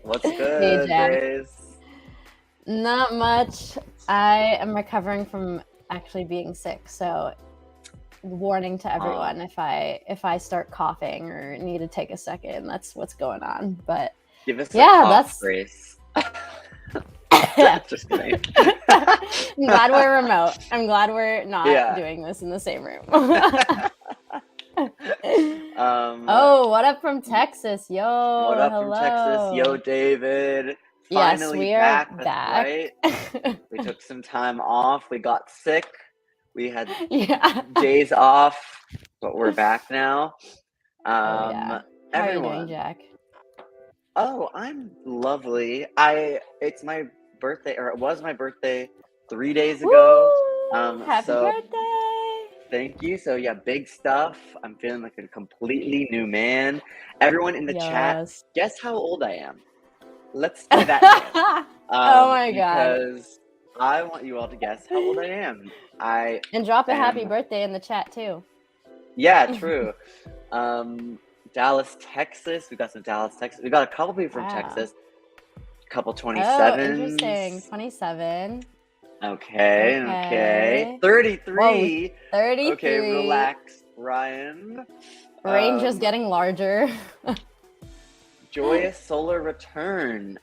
What's Hey, good, Jack. Grace? Not much. I am recovering from actually being sick, so warning to Uh, everyone if I start coughing or need to take a second, that's what's going on. But Give us a yeah, cough, that's Grace. I'm Just kidding. glad we're remote. I'm glad we're not Yeah. doing this in the same room. um, Oh, what up from Texas? what Yo, up from Texas? Yo, hello. David. Yes, Finally we are back. That's back. right. We took some time off. We got sick. We had Yeah. days off, but we're back now. Oh yeah. How are you doing, Everyone. Jack? Oh, I'm lovely. It's my birthday, or it was my birthday 3 days ago. Woo! Happy So birthday! thank you. So yeah, big stuff. I'm feeling like a completely new man. Everyone in the chat, Yes. guess how old I am? Let's play that game. Oh my god. Because I want you all to guess how old I am. I And drop a happy am, birthday in the chat too. yeah, true. Um, Dallas, Texas. We got some Dallas, Texas. We got a couple people from Wow. Texas. Couple Oh, interesting. 27s. 27. Okay. Okay. Whoa, 33. Okay, 33. relax, Ryan. Range is getting larger. Joyous Solar Return.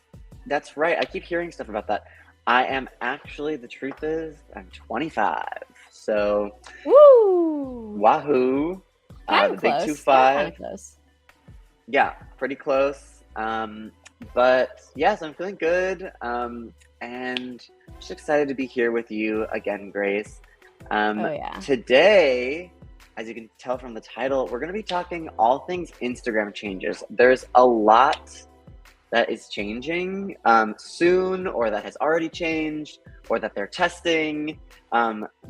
That's right. I keep hearing stuff about that. I am actually, the truth is, I'm 25. So, Woo! wahoo. Kind The of big close. Kind 2-5. of close. Yeah, pretty close. But yes, I'm feeling good. And just excited to be here with you again, Grace. Oh yeah. Today, as you can tell from the title, we're going to be talking all things Instagram changes. There's a lot that is changing soon, or that has already changed, or that they're testing.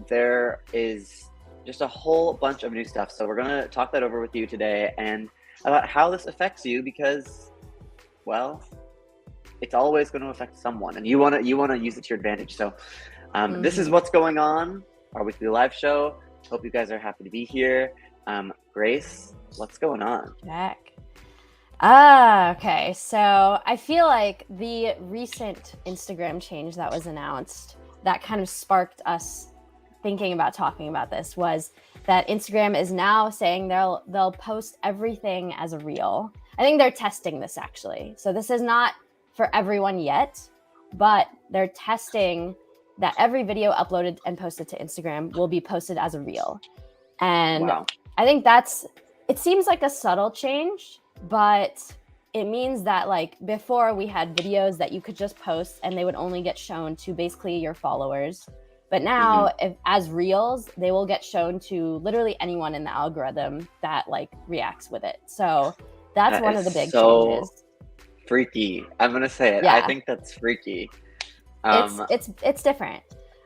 There is just a whole bunch of new stuff. So we're going to talk that over with you today and about how this affects you, because, well, it's always going to affect someone, and you want to use it to your advantage. So this is what's going on, our weekly live show. Hope you guys are happy to be here. Grace, what's going on? Jack. Okay. So I feel like the recent Instagram change that was announced that kind of sparked us thinking about talking about this was that Instagram is now saying they'll post everything as a reel. I think they're testing this actually. So this is not for everyone yet, but they're testing that every video uploaded and posted to Instagram will be posted as a reel. And Wow. I think it seems like a subtle change, but it means that like before we had videos that you could just post and they would only get shown to basically your followers. But now, as reels, they will get shown to literally anyone in the algorithm that like reacts with it. So that's That one is of the big so changes. freaky. I'm gonna say it. I Yeah, think that's freaky. it's different.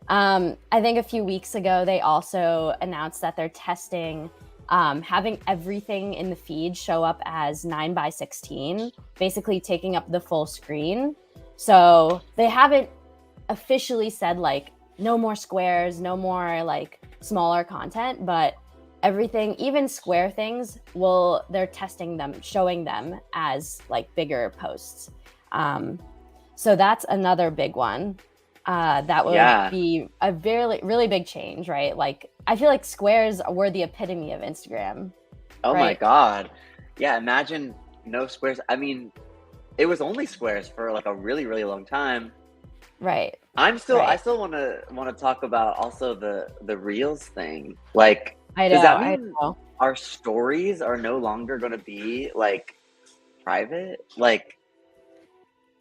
I think a few weeks ago they also announced that they're testing having everything in the feed show up as 9:16, basically taking up the full screen. So they haven't officially said like no more squares, no more like smaller content, but everything, even square things, they're testing them, showing them as like bigger posts. So that's another big one. That would Yeah. be a very really big change, right? Like I feel like squares were the epitome of Instagram, Oh my right? God. Yeah. Imagine no squares. I mean, it was only squares for like a really, really long time. Right. I Right. still want to talk about also the reels thing. Like, I does know. that I mean know. our stories are no longer going to be like private? Like,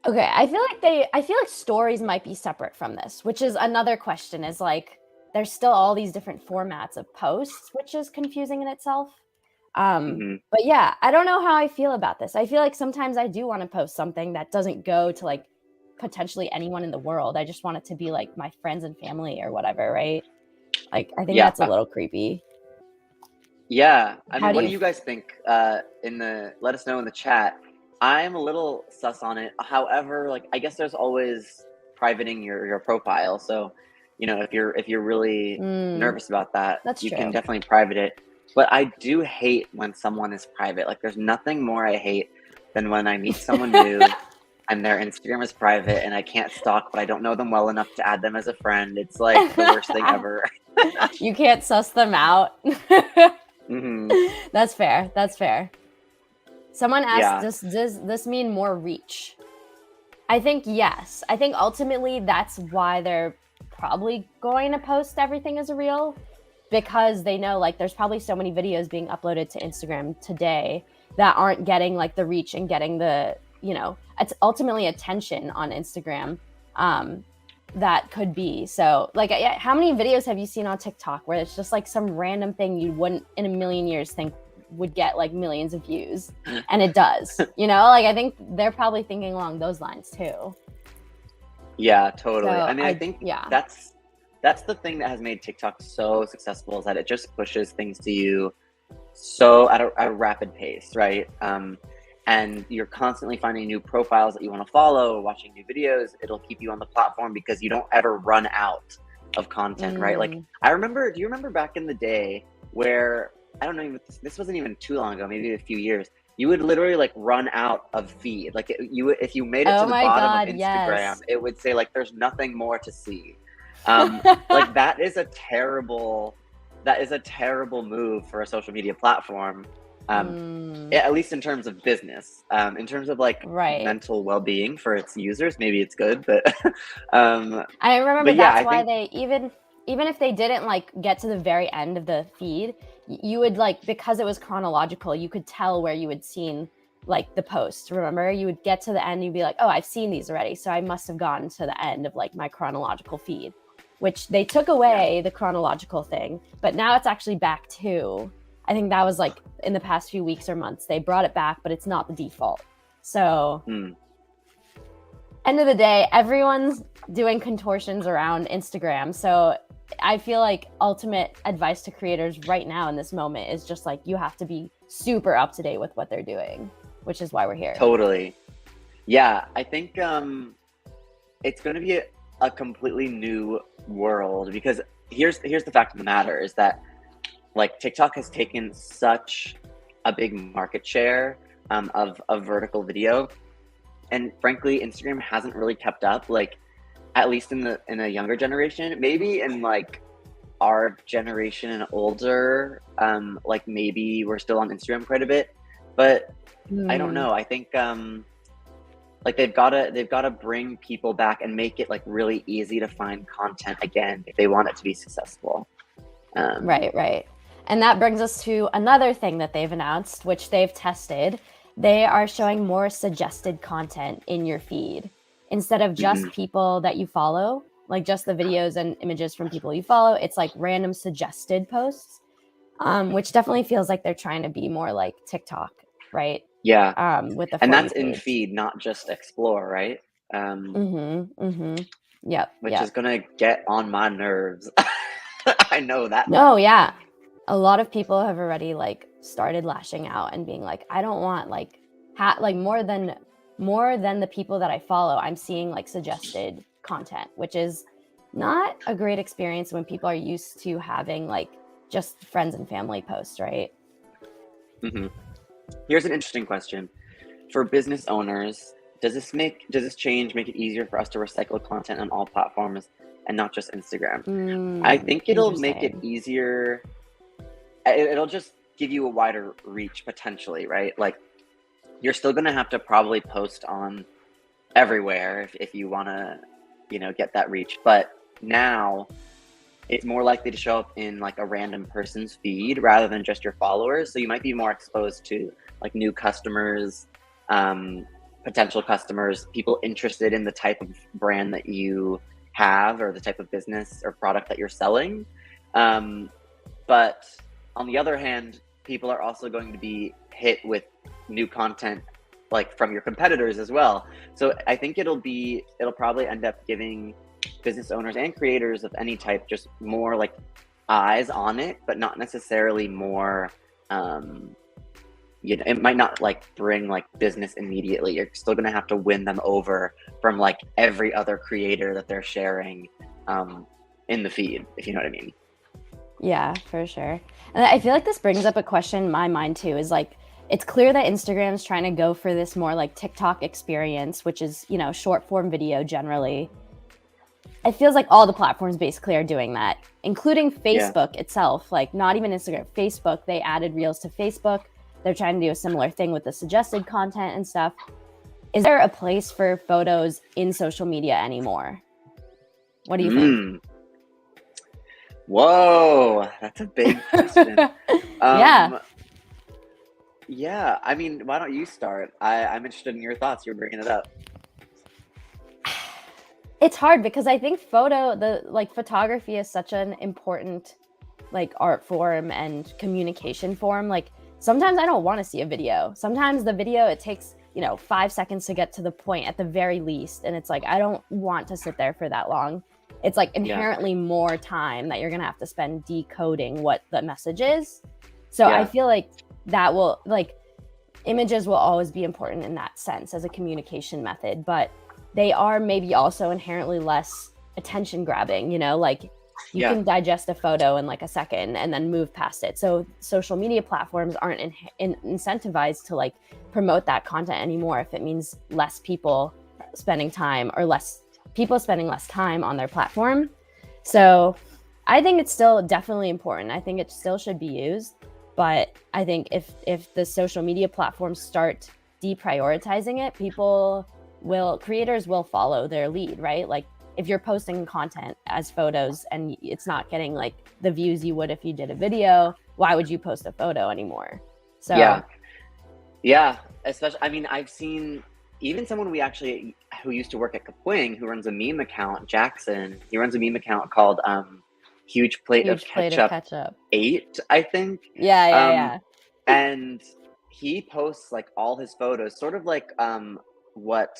Okay, I feel like stories might be separate from this, which is another question is like there's still all these different formats of posts, which is confusing in itself. mhm. But yeah, I don't know how I feel about this. I feel like sometimes I do want to post something that doesn't go to like potentially anyone in the world. I just want it to be like my friends and family or whatever, right? Like I think Yeah. that's a little creepy. Yeah. I How mean, do what do you you guys think? Let us know in the chat. I'm a little sus on it. However, like, I guess there's always privating your profile. So, if you're really nervous about that, That's you can true. definitely private it. But I do hate when someone is private. Like, there's nothing more I hate than when I meet someone new and their Instagram is private and I can't stalk, but I don't know them well enough to add them as a friend. It's like the worst thing ever. You can't suss them out. Hmm. That's fair. That's fair. Someone asked, Yeah. does this mean more reach? I think yes. I think ultimately that's why they're probably going to post everything as a reel, because they know like there's probably so many videos being uploaded to Instagram today that aren't getting like the reach and getting the, it's ultimately attention on Instagram. That could be. So like, how many videos have you seen on TikTok where it's just like some random thing you wouldn't in a million years think would get like millions of views, and it does, like I think they're probably thinking along those lines too. Yeah, totally. So I mean, I think that's the thing that has made TikTok so successful, is that it just pushes things to you so at a rapid pace, right? And you're constantly finding new profiles that you want to follow, watching new videos. It'll keep you on the platform because you don't ever run out of content, right? Like, do you remember back in the day where, I don't know, this wasn't even too long ago, maybe a few years, you would literally like run out of feed. Like if you made it to the bottom of Instagram, yes. It would say like, there's nothing more to see. Like that is a terrible move for a social media platform. At least in terms of business. In terms of like mental well-being for its users, maybe it's good, but I remember that's why they even if they didn't like get to the very end of the feed, you would like, because it was chronological, you could tell where you had seen like the post. Remember, you would get to the end, you'd be like, oh, I've seen these already, so I must have gotten to the end of like my chronological feed, which they took away the chronological thing, but now it's actually back to, I think that was like in the past few weeks or months, they brought it back, but it's not the default. So end of the day, everyone's doing contortions around Instagram. So I feel like ultimate advice to creators right now in this moment is just like, you have to be super up to date with what they're doing, which is why we're here. Totally. Yeah, I think it's going to be a completely new world, because here's the fact of the matter is that like TikTok has taken such a big market share of vertical video, and frankly Instagram hasn't really kept up, like at least in a younger generation. Maybe in like our generation and older, like maybe we're still on Instagram quite a bit, but I don't know. I think like they've got to bring people back and make it like really easy to find content again if they want it to be successful. Right. And that brings us to another thing that they've announced, which they've tested. They are showing more suggested content in your feed instead of just people that you follow, like just the videos and images from people you follow. It's like random suggested posts, which definitely feels like they're trying to be more like TikTok, right? Yeah. With the and that's page. in feed, not just explore, right? Yep. Which is gonna get on my nerves. I know that. No, yeah. A lot of people have already like started lashing out and being like, I don't want like more than the people that I follow, I'm seeing like suggested content, which is not a great experience when people are used to having like just friends and family posts, right? Here's an interesting question. For business owners, does this change make it easier for us to recycle content on all platforms and not just Instagram? I think it'll make it easier. It'll just give you a wider reach potentially, right? Like you're still going to have to probably post on everywhere if you want to, get that reach. But now it's more likely to show up in like a random person's feed rather than just your followers. So you might be more exposed to like new customers, potential customers, people interested in the type of brand that you have or the type of business or product that you're selling. But on the other hand, people are also going to be hit with new content like from your competitors as well. So I think it'll probably end up giving business owners and creators of any type just more like eyes on it, but not necessarily more, it might not like bring like business immediately. You're still going to have to win them over from like every other creator that they're sharing in the feed, if you know what I mean. Yeah, for sure. And I feel like this brings up a question in my mind too, is like, it's clear that Instagram's trying to go for this more like TikTok experience, which is, you know, short form video generally. It feels like all the platforms basically are doing that, including Facebook itself. Like not even Instagram, Facebook, they added Reels to Facebook. They're trying to do a similar thing with the suggested content and stuff. Is there a place for photos in social media anymore? What do you think? Whoa, that's a big question. Yeah, I mean, why don't you start? I'm interested in your thoughts. You're bringing it up. It's hard because I think photography is such an important like art form and communication form. Like sometimes I don't want to see a video. Sometimes the video, it takes, you know, 5 seconds to get to the point at the very least. And it's like, I don't want to sit there for that long. It's like inherently more time that you're going to have to spend decoding what the message is. So I feel like that will, like, images will always be important in that sense as a communication method, but they are maybe also inherently less attention grabbing, you know, like you can digest a photo in like a second and then move past it. So social media platforms aren't incentivized to like promote that content anymore if it means less people spending time or less people spending less time on their platform. So I think it's still definitely important. I think it still should be used. But I think if the social media platforms start deprioritizing it, creators will follow their lead, right? Like if you're posting content as photos and it's not getting like the views you would if you did a video, why would you post a photo anymore? So yeah, especially, I mean, I've seen even someone who used to work at Kapwing, who runs a meme account, Jackson, he runs a meme account called Huge Plate of Ketchup 8, I think. Yeah. And he posts like all his photos, sort of like what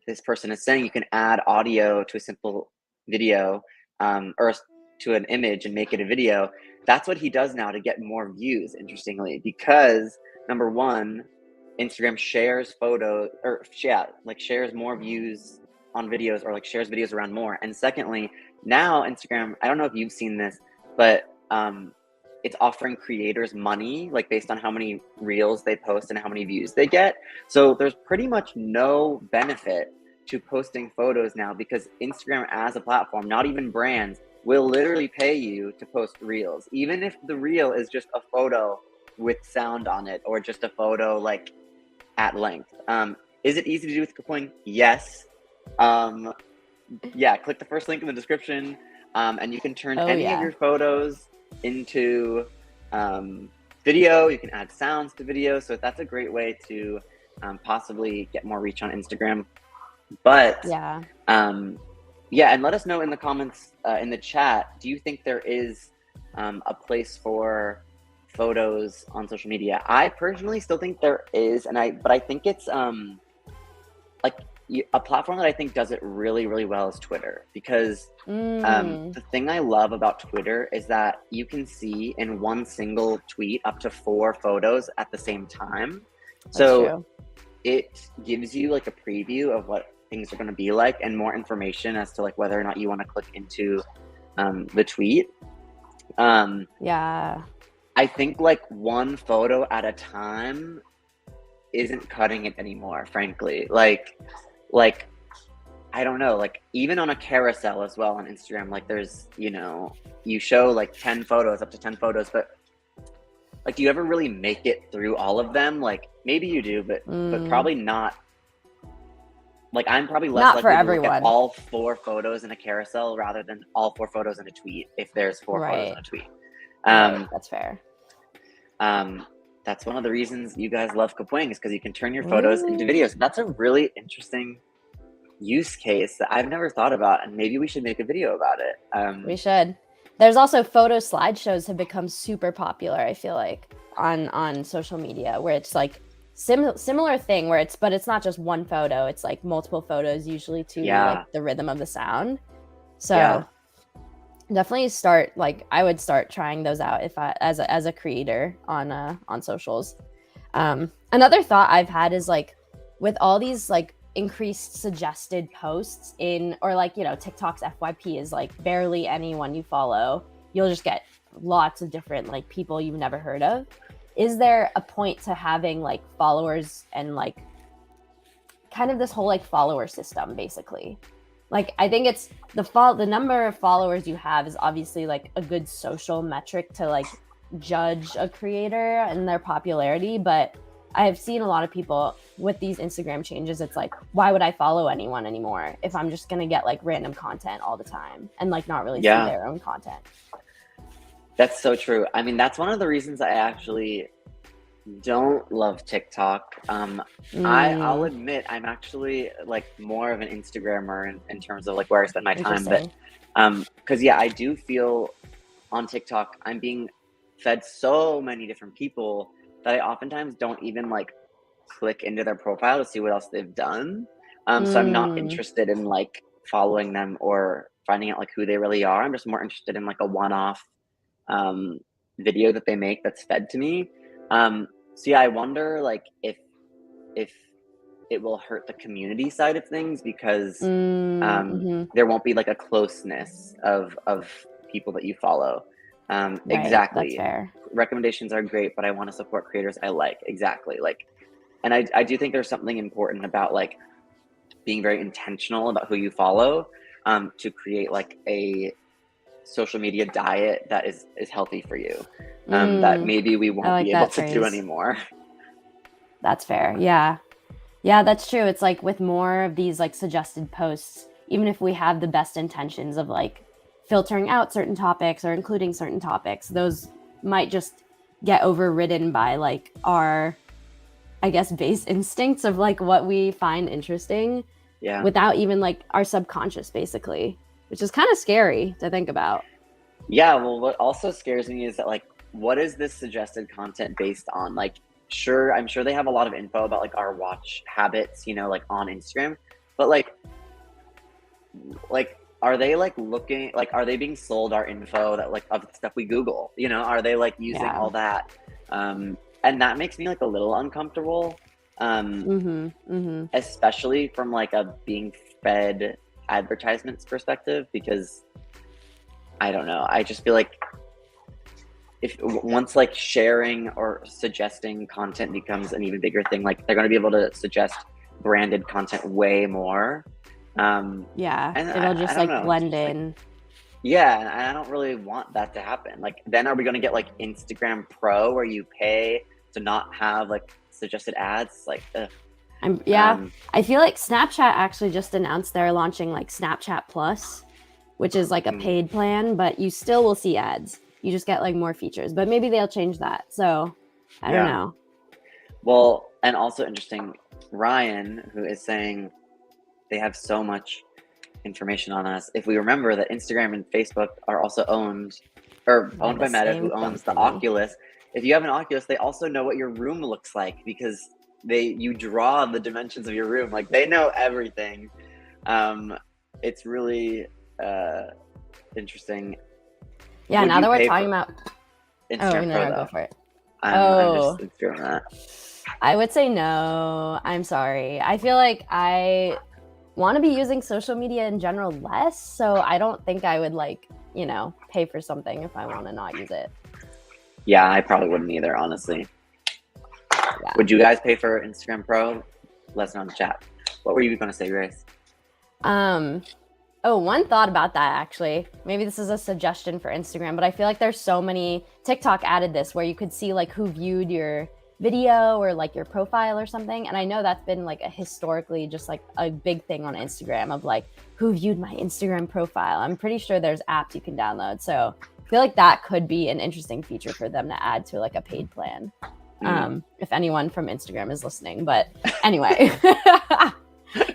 this person is saying. You can add audio to a simple video or to an image and make it a video. That's what he does now to get more views, interestingly, because number one, Instagram shares shares more views on videos, or like shares videos around more. And secondly, now Instagram, I don't know if you've seen this, but it's offering creators money, like based on how many reels they post and how many views they get. So there's pretty much no benefit to posting photos now, because Instagram as a platform, not even brands, will literally pay you to post reels, even if the reel is just a photo with sound on it, or just a photo like at length. Is it easy to do with Kapwing? Yes. Click the first link in the description, and you can turn any of your photos into video. You can add sounds to video, so that's a great way to possibly get more reach on Instagram. But and let us know in the comments, in the chat, do you think there is a place for photos on social media? I personally still think there is, but I think it's a platform that I think does it really, really well is Twitter, because the thing I love about Twitter is that you can see in one single tweet up to 4 photos at the same time. So it gives you like a preview of what things are going to be like, and more information as to like whether or not you want to click into the tweet. I think like one photo at a time isn't cutting it anymore, frankly. Like I don't know, like even on a carousel as well on Instagram, like there's, you know, you show like 10 photos, up to 10 photos, but like, do you ever really make it through all of them? Like maybe you do, but probably not. Like I'm probably less likely to look at all 4 photos in a carousel rather than all 4 photos in a tweet, if there's 4 photos in a tweet. That's fair. That's one of the reasons you guys love Kapwing, is because you can turn your photos into videos. That's a really interesting use case that I've never thought about, and maybe we should make a video about it. We should. There's also photo slideshows have become super popular, I feel like, on social media, where it's like similar thing where it's not just one photo, it's like multiple photos, usually to like the rhythm of the sound. So definitely I would start trying those out if I as a creator on socials. Another thought I've had is like with all these like increased suggested posts or like, you know, TikTok's FYP is like barely anyone you follow. You'll just get lots of different like people you've never heard of. is there a point to having like followers and like kind of this whole like follower system basically? Like I think it's the number of followers you have is obviously like a good social metric to like judge a creator and their popularity, but I have seen a lot of people with these Instagram changes, it's like, why would I follow anyone anymore if I'm just gonna get like random content all the time and like not really see their own content? That's so true. I mean, that's one of the reasons I actually don't love TikTok. I'll admit I'm actually like more of an Instagrammer in terms of like where I spend my time. But because I do feel on TikTok I'm being fed so many different people that I oftentimes don't even like click into their profile to see what else they've done. So I'm not interested in like following them or finding out like who they really are. I'm just more interested in like a one-off video that they make that's fed to me. So I wonder like if it will hurt the community side of things because there won't be like a closeness of people that you follow. Right, exactly. That's fair. Recommendations are great, but I want to support creators I like. Exactly. Like, and I do think there's something important about like being very intentional about who you follow, to create like a social media diet that is healthy for you, that maybe we won't be able to do anymore. That's fair. Yeah, that's true. It's like with more of these like suggested posts, even if we have the best intentions of like filtering out certain topics or including certain topics, those might just get overridden by like our, I guess, base instincts of like what we find interesting, without even like our subconscious basically, which is kind of scary to think about. Yeah, well, what also scares me is that like, what is this suggested content based on? Like, sure, I'm sure they have a lot of info about like our watch habits, like on Instagram, but like are they like looking, like are they being sold our info that like of stuff we Google? Are they like using all that? And that makes me like a little uncomfortable, especially from like a being fed advertisements perspective, because I don't know. I just feel like if once like sharing or suggesting content becomes an even bigger thing, like they're going to be able to suggest branded content way more. And it'll just like blend in. And I don't really want that to happen. Like, then are we going to get like Instagram Pro where you pay to not have like suggested ads? Like, I feel like Snapchat actually just announced they're launching like Snapchat Plus, which is like a paid plan, but you still will see ads. You just get like more features, but maybe they'll change that. So I don't know. Well, and also interesting, Ryan, who is saying they have so much information on us. If we remember that Instagram and Facebook are also owned by Meta, who owns the Oculus. If you have an Oculus, they also know what your room looks like because you draw the dimensions of your room. Like, they know everything. It's really interesting. Yeah, Would now that we're talking about Instagram Pro, go for it. I'm just doing that. I would say no. I'm sorry. I feel like I want to be using social media in general less, so I don't think I would like, pay for something if I want to not use it. Yeah, I probably wouldn't either, honestly. Yeah. Would you guys pay for Instagram Pro? Let us know in the chat. What were you going to say, Grace? One thought about that, actually. Maybe this is a suggestion for Instagram, but I feel like there's so many. TikTok added this where you could see like who viewed your video or like your profile or something. And I know that's been like a historically just like a big thing on Instagram of like who viewed my Instagram profile. I'm pretty sure there's apps you can download. So I feel like that could be an interesting feature for them to add to like a paid plan. If anyone from Instagram is listening. But anyway,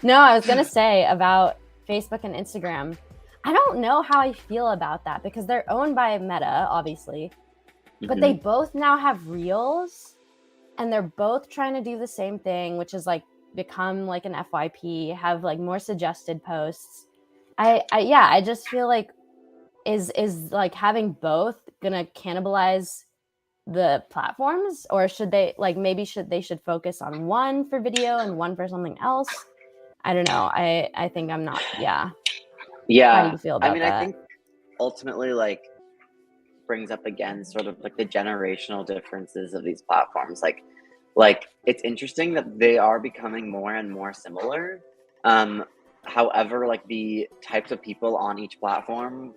no, I was going to say about Facebook and Instagram, I don't know how I feel about that because they're owned by Meta, obviously, but they both now have Reels and they're both trying to do the same thing, which is like become like an FYP, have like more suggested posts. I just feel like is like having both gonna cannibalize the platforms, or should they like maybe they should focus on one for video and one for something else? I don't know. I think I'm not. Yeah. Yeah. How do you feel about that? I think ultimately, like, brings up again sort of like the generational differences of these platforms. Like it's interesting that they are becoming more and more similar. However, like the types of people on each platform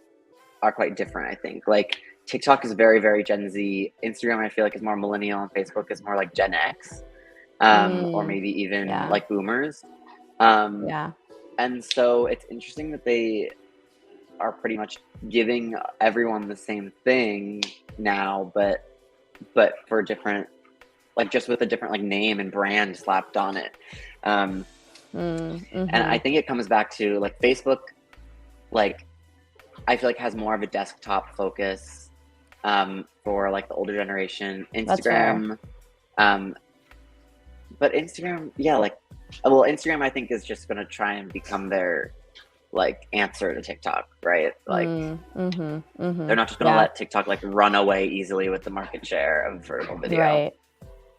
are quite different, I think. Like TikTok is very, very Gen Z. Instagram, I feel like, is more millennial, and Facebook is more like Gen X, or maybe even Yeah. like boomers. Um, Yeah. and so it's interesting that they are pretty much giving everyone the same thing now, but for different, like just with a different like name and brand slapped on it. And I think it comes back to like Facebook, like I feel like has more of a desktop focus for like the older generation. Instagram, but Instagram, yeah, like well, Instagram I think is just gonna try and become their like answer to TikTok, right? Like they're not just gonna let TikTok like run away easily with the market share of vertical video. Right.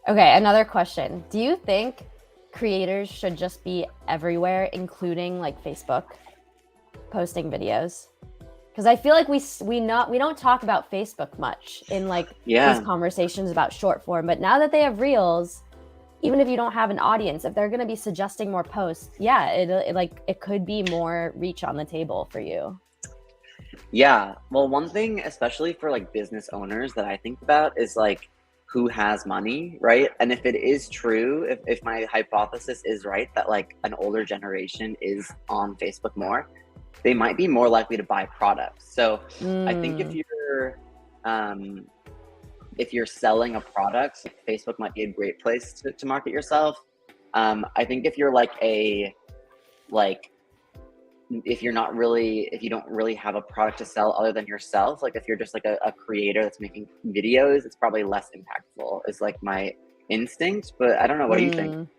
Okay, another question. Do you think creators should just be everywhere, including like Facebook, posting videos? Because I feel like we don't talk about Facebook much in like these conversations about short form. But now that they have Reels, even if you don't have an audience, if they're going to be suggesting more posts, it could be more reach on the table for you. Yeah. Well, one thing, especially for like business owners, that I think about is like who has money, right? And if it is true, if my hypothesis is right that like an older generation is on Facebook more, they might be more likely to buy products. So I think if you're selling a product, Facebook might be a great place to market yourself. I think if you're if you don't really have a product to sell other than yourself, like if you're just like a creator that's making videos, it's probably less impactful is like my instinct, but I don't know. What do you think?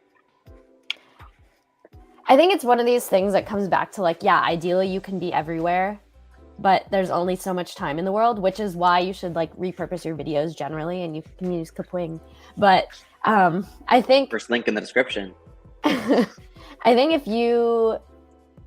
I think it's one of these things that comes back to like, yeah, ideally you can be everywhere, but there's only so much time in the world, which is why you should like repurpose your videos generally, and you can use Kapwing. But I think first link in the description. I think if you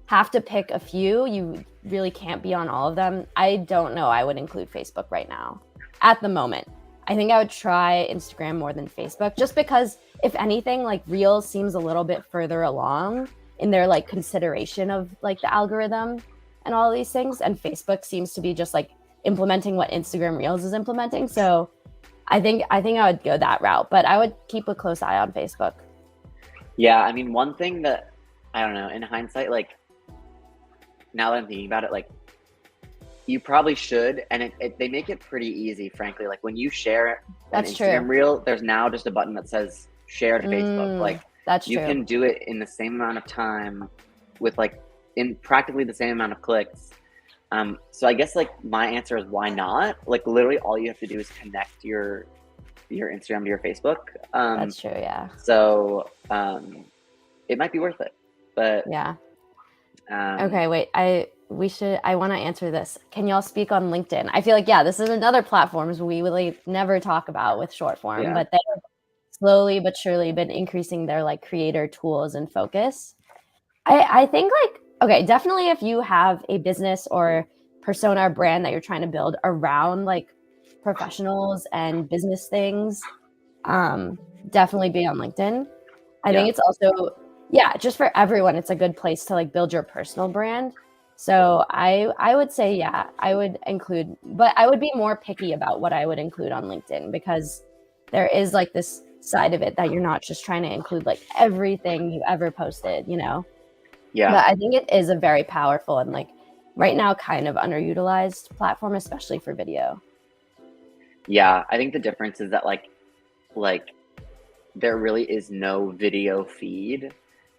have to pick a few, you really can't be on all of them. I don't know. I would include Facebook right now at the moment. I think I would try Instagram more than Facebook, just because if anything, like Reels seems a little bit further along in their like consideration of like the algorithm and all these things. And Facebook seems to be just like implementing what Instagram Reels is implementing. So I think I would go that route, but I would keep a close eye on Facebook. Yeah. I mean, one thing that I don't know in hindsight, like now that I'm thinking about it, like you probably should, and they make it pretty easy, frankly. Like when you share an Instagram reel, there's now just a button that says share to Facebook. Like you can do it in the same amount of time with like in practically the same amount of clicks. So I guess like my answer is why not? Like literally all you have to do is connect your Instagram to your Facebook. That's true, yeah. So it might be worth it, but yeah. Okay, wait. I want to answer this. Can y'all speak on LinkedIn? I feel like, yeah, this is another platform we really never talk about with short form, but they have slowly but surely been increasing their like creator tools and focus. I think like, okay, definitely if you have a business or persona or brand that you're trying to build around like professionals and business things, definitely be on LinkedIn. I think it's also, just for everyone, it's a good place to like build your personal brand. So I would say, yeah, I would include, but I would be more picky about what I would include on LinkedIn, because there is like this side of it that you're not just trying to include like everything you ever posted, you know? Yeah. But I think it is a very powerful and like right now kind of underutilized platform, especially for video. Yeah, I think the difference is that like there really is no video feed.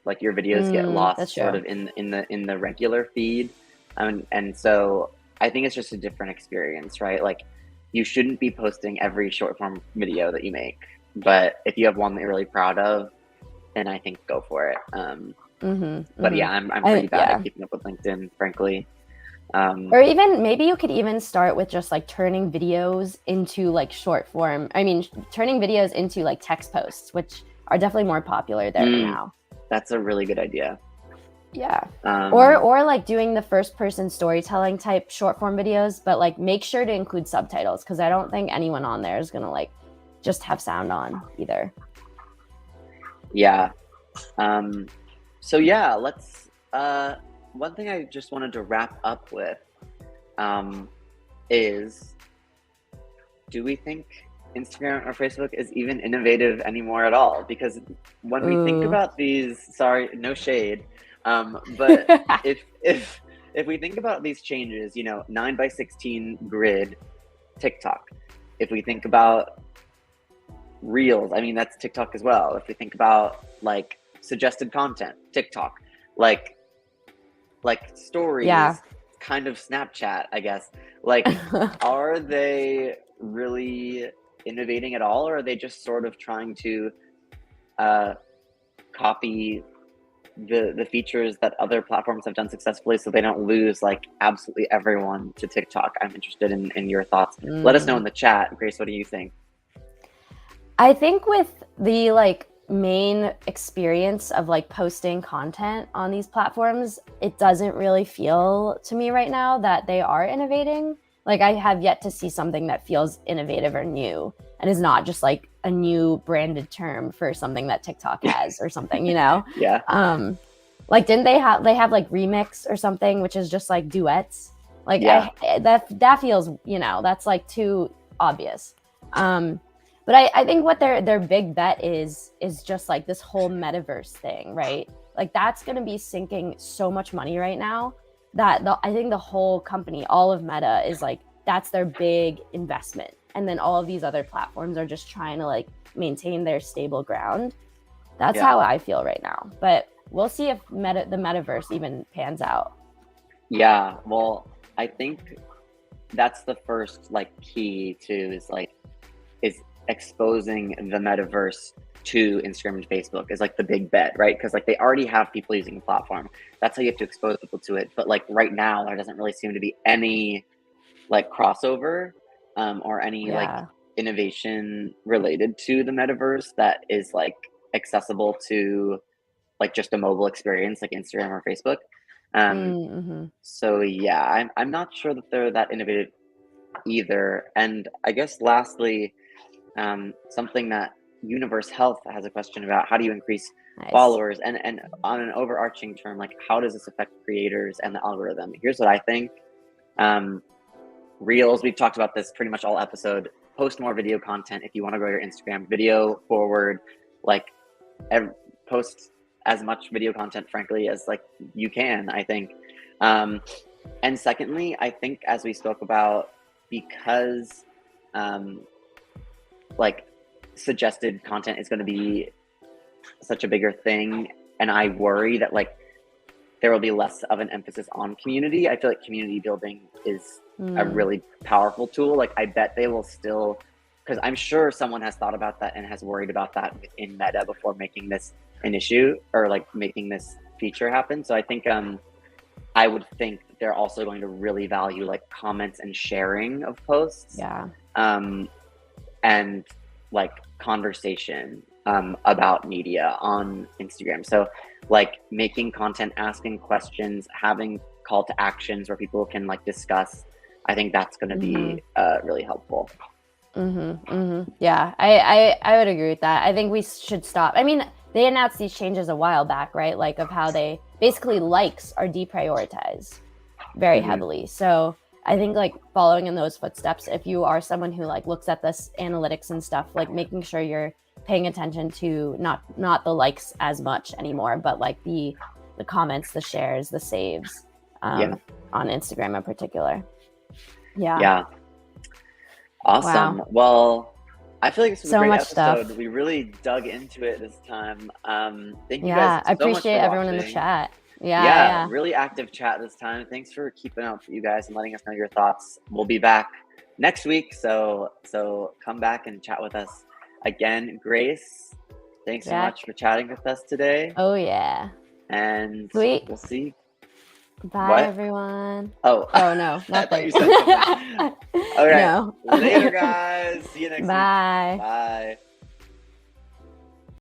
Like your videos get lost sort of in the regular feed, and so I think it's just a different experience, right? Like you shouldn't be posting every short form video that you make, but if you have one that you're really proud of, then I think go for it. But yeah, I'm pretty bad at keeping up with LinkedIn, frankly. Or even maybe you could even start with just like turning videos into like short form. I mean, turning videos into like text posts, which are definitely more popular there now. That's a really good idea. Yeah. Um, Or like doing the first person storytelling type short form videos, but like make sure to include subtitles, because I don't think anyone on there is gonna like just have sound on either. yeah. So yeah, let's one thing I just wanted to wrap up with is, do we think Instagram or Facebook is even innovative anymore at all? Because when we think Ooh. about these, sorry, no shade, but if we think about these changes, 9:16 grid, TikTok. If we think about Reels, I mean that's TikTok as well. If we think about like suggested content, TikTok, like stories, Yeah. kind of Snapchat, I guess. Like, are they really innovating at all, or are they just sort of trying to copy the features that other platforms have done successfully, so they don't lose like absolutely everyone to TikTok? I'm interested in your thoughts. Let us know in the chat. Grace, what do you think? I think with the like main experience of like posting content on these platforms, it doesn't really feel to me right now that they are innovating. Like I have yet to see something that feels innovative or new and is not just like a new branded term for something that TikTok has or something, Yeah. Like didn't they have like remix or something, which is just like duets? Like Yeah. that feels, that's like too obvious. But I think what their big bet is just like this whole metaverse thing, right? Like that's going to be sinking so much money right now that I think the whole company, all of Meta, is like that's their big investment, and then all of these other platforms are just trying to like maintain their stable ground. That's how I feel right now. But we'll see if the metaverse even pans out. Yeah. Well, I think that's the first like key to is exposing the metaverse to Instagram and Facebook is like the big bet, right? Because like they already have people using the platform. That's how you have to expose people to it. But like right now, there doesn't really seem to be any like crossover or any like innovation related to the metaverse that is like accessible to like just a mobile experience like Instagram or Facebook. So yeah, I'm not sure that they're that innovative either. And I guess lastly, something that Universe Health has a question about: how do you increase followers? And on an overarching term, like how does this affect creators and the algorithm? Here's what I think. Reels, we've talked about this pretty much all episode. Post more video content if you want to grow your Instagram. Video forward, like post as much video content, frankly, as like you can, I think. And secondly, I think as we spoke about, because like suggested content is going to be such a bigger thing, and I worry that like there will be less of an emphasis on community. I feel like community building is a really powerful tool. Like I bet they will still, because I'm sure someone has thought about that and has worried about that in Meta before making this an issue or like making this feature happen. So I think I would think that they're also going to really value like comments and sharing of posts. And like conversation about media on Instagram. So like making content, asking questions, having call to actions where people can like discuss. I think that's going to be really helpful. Yeah, I would agree with that. I think we should stop. I mean, they announced these changes a while back, right? Like of how they basically likes are deprioritized very heavily. So I think like following in those footsteps, if you are someone who like looks at this analytics and stuff, like making sure you're paying attention to not the likes as much anymore, but like the comments, the shares, the saves on Instagram in particular. Yeah. Awesome. Wow. Well, I feel like this was So a great much episode. stuff. We really dug into it this time. Thank you Yeah, guys I so much appreciate for everyone in the watching. chat. Yeah. Really active chat this time. Thanks for keeping up, you guys, and letting us know your thoughts. We'll be back next week, so come back and chat with us again. Grace, thanks so much for chatting with us today. Oh yeah. And Sweet. We'll see. Bye, everyone. Oh no, nothing. All right. No. Later, guys. See you next week. Bye. Bye.